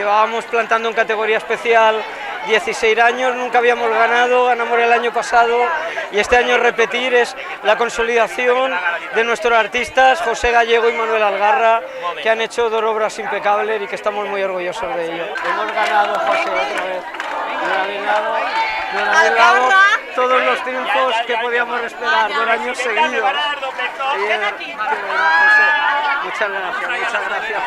llevábamos plantando en categoría especial 16 años, nunca habíamos ganado, ganamos el año pasado y este año repetir es la consolidación de nuestros artistas José Gallego y Manuel Algarra, que han hecho dos obras impecables y que estamos muy orgullosos de ello. Hemos ganado, José, otra vez. Nos han dado todos los triunfos que podíamos esperar 2 años seguidos. Muchas gracias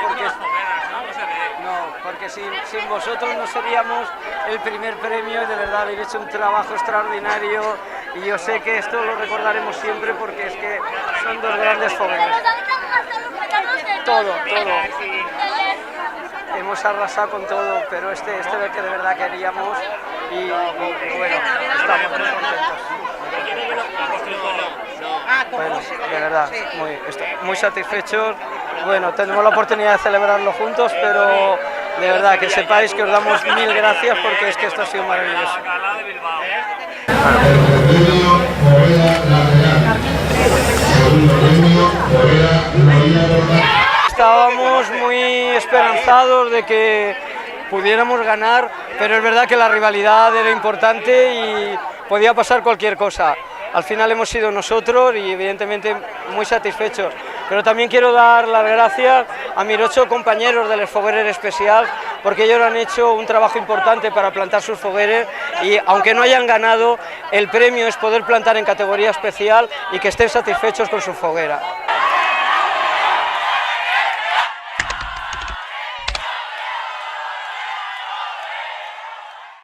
porque sin vosotros no seríamos el primer premio y de verdad habéis hecho un trabajo extraordinario y yo sé que esto lo recordaremos siempre porque es que son 2 grandes fogueras. Todo. Hemos arrasado con todo, pero este es el que de verdad queríamos y bueno, estamos muy contentos. Bueno, de verdad, muy satisfechos. Bueno, tenemos la oportunidad de celebrarlo juntos, pero de verdad que sepáis que os damos 1000 gracias porque es que esto ha sido maravilloso. Estábamos muy esperanzados de que pudiéramos ganar, pero es verdad que la rivalidad era importante y podía pasar cualquier cosa. Al final hemos sido nosotros y evidentemente muy satisfechos, pero también quiero dar las gracias a mis 8 compañeros del Foguerer Especial porque ellos han hecho un trabajo importante para plantar sus fogueres y aunque no hayan ganado, el premio es poder plantar en categoría especial y que estén satisfechos con su foguera.